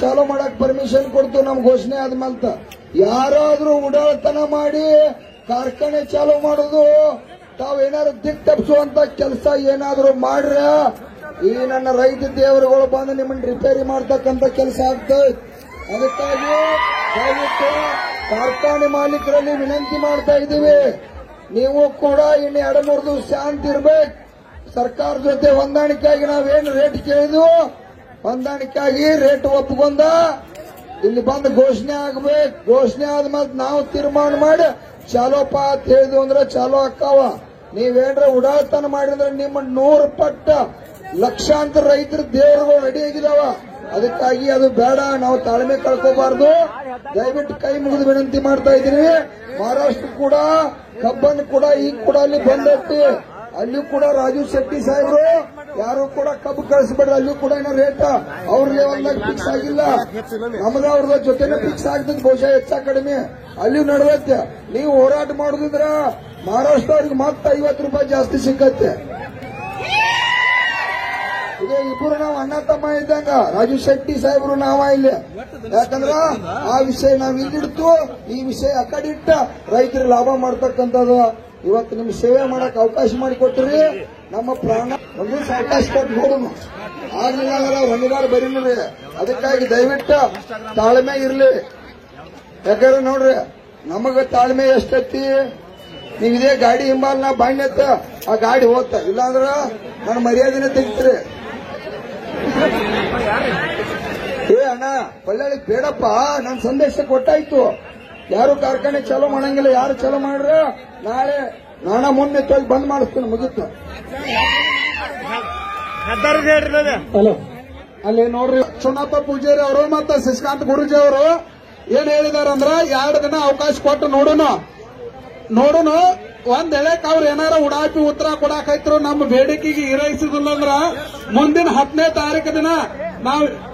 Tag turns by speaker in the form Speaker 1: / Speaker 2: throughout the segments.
Speaker 1: ಚಾಲೂ ಮಾಡಕ್ ಪರ್ಮಿಷನ್ ಕೊಡ್ತು ನಮ್ ಘೋಷಣೆ ಆದ್ಮಂತ ಯಾರಾದ್ರೂ ಉಡಾಳತನ ಮಾಡಿ ಕಾರ್ಖಾನೆ ಚಾಲೂ ಮಾಡೋದು ತಾವೇನಾದ್ರು ದಿಕ್ ತಪ್ಪಿಸುವಂತ ಕೆಲಸ ಏನಾದ್ರು ಮಾಡ್ರ ಈ ನನ್ನ ರೈತ ದೇವರುಗಳು ಬಂದು ನಿಮ್ಮನ್ನ ರಿಪೇರಿ ಮಾಡ್ತಕ್ಕಂತ ಕೆಲಸ ಆಗ್ತದೆ. ಅದಕ್ಕಾಗಿ ದಯವಿಟ್ಟು ಕಾರ್ಖಾನೆ ಮಾಲೀಕರಲ್ಲಿ ವಿನಂತಿ ಮಾಡ್ತಾ ಇದ್ದೀವಿ, ನೀವು ಕೂಡ ಇನ್ನು 2-3 ದಿವಸ ಶಾಂತಿ ಇರ್ಬೇಕು. ಸರ್ಕಾರ ಜೊತೆ ಹೊಂದಾಣಿಕೆಯಾಗಿ ನಾವೇನು ರೇಟ್ ಕೇಳಿದ್ವು ಹೊಂದಾಣಿಕೆಯಾಗಿ ರೇಟ್ ಒಪ್ಪಿಕೊಂಡ ಇಲ್ಲಿ ಬಂದು ಘೋಷಣೆ ಆಗ್ಬೇಕು. ಘೋಷಣೆ ಆದ್ಮೇಲೆ ನಾವು ತೀರ್ಮಾನ ಮಾಡಿ ಚಾಲೋಪ ಅಂತ ಹೇಳಿದ್ವು ಅಂದ್ರೆ ಚಾಲೋ ಅಕ್ಕಾವ. ನೀವೇನ್ರ ಉಡಾಳತನ ಮಾಡಿದ್ರೆ ನಿಮ್ಮ 100 ಪಟ್ಟ ಲಕ್ಷಾಂತರ ರೈತರ ದೇವರುಗಳು ರೆಡಿ ಆಗಿದಾವ. ಅದಕ್ಕಾಗಿ ಅದು ಬೇಡ, ನಾವು ತಾಳ್ಮೆ ಕಳ್ಕೋಬಾರ್ದು. ದಯವಿಟ್ಟು ಕೈ ಮುಗಿದು ವಿನಂತಿ ಮಾಡ್ತಾ ಇದ್ದೀನಿ. ಮಹಾರಾಷ್ಟ್ರ ಕೂಡ ಕಬ್ಬನ್ನು ಕೂಡ ಈಗ ಕೂಡ ಅಲ್ಲಿ ಬಂದೈತಿ, ಅಲ್ಲಿ ಕೂಡ ರಾಜು ಶೆಟ್ಟಿ ಸಾಹೇಬರು ಯಾರು ಕೂಡ ಕಬ್ಬು ಕಳಿಸಬೇಡ್ರಿ, ಅಲ್ಲೂ ಕೂಡ ಏನೋ ರೇಟ್ ಅವ್ರ ಲೆವೆಲ್ದಾಗ ಫಿಕ್ಸ್ ಆಗಿಲ್ಲ, ನಮ್ದ ಅವ್ರದ ಜೊತೆನೆ ಫಿಕ್ಸ್ ಆಗ್ತದೆ, ಬಹುಶಃ ಹೆಚ್ಚ ಕಡಿಮೆ ಅಲ್ಲಿಯೂ ನಡವತ್ತೆ. ನೀವು ಹೋರಾಟ ಮಾಡುದಿದ್ರ ಮಹಾರಾಷ್ಟ್ರ ಅವ್ರಿಗೆ ಮತ್ತೆ 50 ರೂಪಾಯಿ ಜಾಸ್ತಿ ಸಿಕ್ಕತ್ತೆ. ಇದೇ ಇಬ್ಬರು ನಾವು ಅಣ್ಣ ತಮ್ಮ ಇದ್ದಂಗ, ರಾಜು ಶೆಟ್ಟಿ ಸಾಹೇಬರು ನಾವ ಇಲ್ಲಿ. ಯಾಕಂದ್ರ ಆ ವಿಷಯ ನಾವ್ ಇಲ್ಲಿಡ್ತು, ಈ ವಿಷಯ ಆ ಕಡೆ ಇಟ್ಟ ರೈತರು ಲಾಭ ಮಾಡ್ತಕ್ಕಂಥದ್ದು. ಇವತ್ತು ನಿಮ್ ಸೇವೆ ಮಾಡಕ್ ಅವಕಾಶ ಮಾಡಿಕೊಟ್ರಿ, ನಮ್ಮ ಪ್ರಾಣ ಒಂದು ಅವಕಾಶ ಕೊಟ್ಟು ನೋಡೋಣ. ಆಗ್ಲಿಲ್ಲ ಅಂದ್ರೆ ಹೊಂದಿದಾರ ಬರೀನ್ರಿ. ಅದಕ್ಕಾಗಿ ದಯವಿಟ್ಟು ತಾಳ್ಮೆ ಇರ್ಲಿ. ಯಾಕಂದ್ರೆ ನೋಡ್ರಿ ನಮಗ ತಾಳ್ಮೆ ಎಷ್ಟೈತಿ, ನೀವ್ ಇದೇ ಗಾಡಿ ಹಿಂಬಾಲ್ ನಾ ಬಾಣ್ಯತ್ತ ಆ ಗಾಡಿ ಹೋಗ್ತ, ಇಲ್ಲಾಂದ್ರ ನನ್ನ ಮರ್ಯಾದೆನೆ ತೆಗಿತೀರಿ. ಏ ಅಣ್ಣ ಬಳ್ಳಾಳಿ ಬೇಡಪ್ಪ, ನನ್ ಸಂದೇಶ ಕೊಟ್ಟಾಯ್ತು. ಯಾರು ಕಾರ್ಖಾನೆ ಚಾಲೂ ಮಾಡಂಗಿಲ್ಲ, ಯಾರು ಚಾಲೂ ಮಾಡ್ರ ನಾಳೆ ನಾನ ಮೊನ್ನೆ ತೊಳಿ ಬಂದ್ ಮಾಡಿಸ್ತೀನಿ, ಮುಗಿತು. ಹಲೋ ಅಲ್ಲಿ ನೋಡ್ರಿ ಚುನಪ್ಪ ಪೂಜಾರಿ ಅವರು ಮತ್ತೆ ಶಶಿಕಾಂತ್ ಗುರೂಜಿ ಅವರು ಏನ್ ಹೇಳಿದಾರಂದ್ರ 2 ದಿನ ಅವಕಾಶ ಕೊಟ್ಟು ನೋಡೋಣ ಒಂದ್ ಎಳೆಕ್ ಅವ್ರ ಏನಾರ ಉಡಾಪಿ ಉತ್ತರ ಕೊಡಾಕೈತ್ರು, ನಮ್ಮ ಬೇಡಿಕೆಗೆ ಈರೈಸಿದಿಲ್ಲ ಅಂದ್ರ ಮುಂದಿನ 10ನೇ ತಾರೀಕು ದಿನ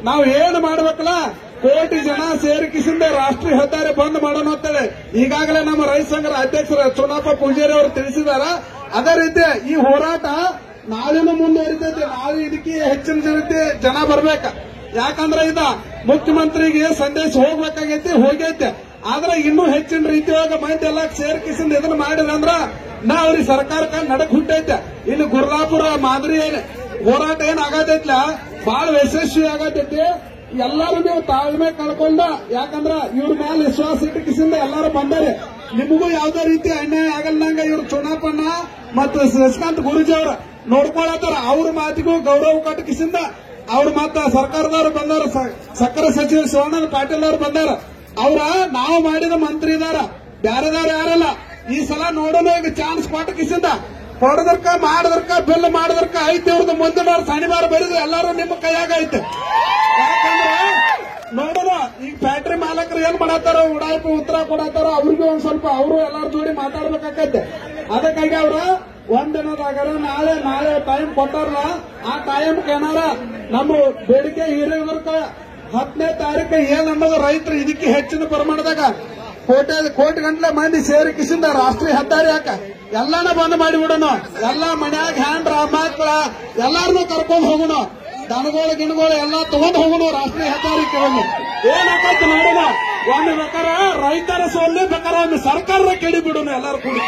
Speaker 1: ನಾವ್ ಏನ್ ಮಾಡ್ಬೇಕಲ್ಲ, 1 ಕೋಟಿ ಜನ ಸೇರಿಕಿಸಿಂದ ರಾಷ್ಟ್ರೀಯ ಹೆದ್ದಾರಿ ಬಂದ್ ಮಾಡೋಣ ಅಂತೇಳಿ ಈಗಾಗಲೇ ನಮ್ಮ ರೈತ ಸಂಘದ ಅಧ್ಯಕ್ಷರ ಚುನಪ್ಪ ಪೂಜಾರಿ ಅವರು ತಿಳಿಸಿದಾರ. ಅದೇ ರೀತಿ ಈ ಹೋರಾಟ ನಾಳೆನೂ ಮುಂದುವರಿತೈತಿ. ನಾಳೆ ಇದಕ್ಕೆ ಹೆಚ್ಚಿನ ರೀತಿ ಜನ ಬರ್ಬೇಕ. ಯಾಕಂದ್ರೆ ಇದ ಮುಖ್ಯಮಂತ್ರಿಗೆ ಸಂದೇಶ ಹೋಗ್ಬೇಕಾಗೈತಿ, ಹೋಗೈತೆ. ಆದ್ರೆ ಇನ್ನೂ ಹೆಚ್ಚಿನ ರೀತಿಯೊಳಗ ಮಂದಿ ಎಲ್ಲ ಸೇರ್ಕಿಸಿಂದ ಇದನ್ನ ಮಾಡಿದ್ರಂದ್ರ ನಾ ಅವ್ರಿಗೆ ಸರ್ಕಾರಕ್ಕೆ ನಡಕ್ ಹುಟ್ಟೈತೆ. ಇಲ್ಲಿ ಗುರ್ಲಾಪುರ ಮಾದರಿ ಹೋರಾಟ ಏನ್ ಆಗತೈತ್ಲ ಬಹಳ ಯಶಸ್ವಿ ಆಗತೈತಿ. ಎಲ್ಲರೂ ನೀವು ತಾಳ್ಮೆ ಕಳ್ಕೊಂಡ, ಯಾಕಂದ್ರ ಇವ್ರ ಮೇಲೆ ವಿಶ್ವಾಸ ಇಟ್ಟಕಿಸಿಂದ ಎಲ್ಲರೂ ಬಂದಾರೆ. ನಿಮಗೂ ಯಾವ್ದೇ ರೀತಿ ಅನ್ಯಾಯ ಆಗಲ್ದಂಗ ಇವ್ರು ಚುನಾಪಣ್ಣ ಮತ್ತು ಶಶಿಕಾಂತ್ ಗುರೂಜಿ ಅವ್ರ ನೋಡ್ಕೊಳತ್ತಾರ. ಅವ್ರ ಮಾತಿಗೂ ಗೌರವ ಕಟ್ಟಕಿಸಿಂದ ಅವ್ರ ಮತ್ತ ಸರ್ಕಾರದವ್ರು ಬಂದಾರ, ಸಕ್ಕರೆ ಸಚಿವ ಶಿವಾನಂದ ಪಾಟೀಲ್ ಅವರು ಬಂದಾರ. ಅವ್ರ ನಾವು ಮಾಡಿದ ಮಂತ್ರಿ ಇದಾರ, ಬ್ಯಾರೆದವ್ರು ಯಾರಲ್ಲ. ಈ ಸಲ ನೋಡೋಣ, ಈಗ ಚಾನ್ಸ್ ಕೊಟ್ಟಕಿಸಿಂದ ಕೊಡದರ್ಕ ಮಾಡದರ್ಕ ಬಿಲ್ ಮಾಡದರ್ಕ ಐತಿ. ಅವ್ರದ್ದು ಮುಂದಿನ ಶನಿವಾರ ಬರೀದು ಎಲ್ಲರೂ ನಿಮ್ಮ ಕೈಯಾಗ ಐತೆ. ಯಾಕಂದ್ರೆ ನೋಡೋಣ ಈಗ ಫ್ಯಾಕ್ಟರಿ ಮಾಲಕರು ಏನ್ ಮಾಡತ್ತಾರ, ಉಡಾಯಿಪಿ ಉತ್ತರ ಕೊಡತ್ತಾರ, ಅವ್ರಿಗೂ ಒಂದ್ ಸ್ವಲ್ಪ ಅವರು ಎಲ್ಲಾರ ಜೋಡಿ ಮಾತಾಡ್ಬೇಕಾಗತ್ತೆ. ಅದಕ್ಕಾಗಿ ಅವ್ರ ಒಂದಿನದಾಗಾರ ನಾಳೆ ಟೈಮ್ ಕೊಟ್ಟಾರಲ್ಲ, ಆ ಟೈಮ್ಗೆ ಏನಾರ ನಮ್ಮ ಬೇಡಿಕೆ ಹಿರಿಯರ್ಕ 10ನೇ ತಾರೀಕು ಏನ್ ಅನ್ನೋದು ರೈತರು ಇದಕ್ಕೆ ಹೆಚ್ಚಿನ ಪ್ರಮಾಣದಾಗ ಕೋಟಿ ಗಂಟ್ಲೆ ಮಂದಿ ಸೇರಿಕಿಸಿಂದ ರಾಷ್ಟ್ರೀಯ ಹೆದ್ದಾರಿ ಯಾಕ ಎಲ್ಲಾನ ಬಂದ್ ಮಾಡಿಬಿಡೋಣ. ಎಲ್ಲಾ ಮನ್ಯಾಗ ಹ್ಯಾಂಡ್ರ ಮಕ್ಕಳ ಎಲ್ಲಾರನ್ನೂ ಕರ್ಕೊಂಡು ಹೋಗೋಣ, ದನಗೋಳು ಗಿಣಗೋಳು ಎಲ್ಲಾ ತಗೊಂಡ್ ಹೋಗೋಣ ರಾಷ್ಟ್ರೀಯ ಹೆದ್ದಾರಿಗೆ. ಏನಾಗತ್ತೆ ನೋಡೋಣ. ಒಂದು ಬೇಕಾರೆ ರೈತರ ಸೋಲ್ಲಿ, ಬೇಕಾರೆ ಒಂದು ಸರ್ಕಾರದ ಕೆಡಿ ಬಿಡೋಣ ಎಲ್ಲಾರು ಕೂಡ.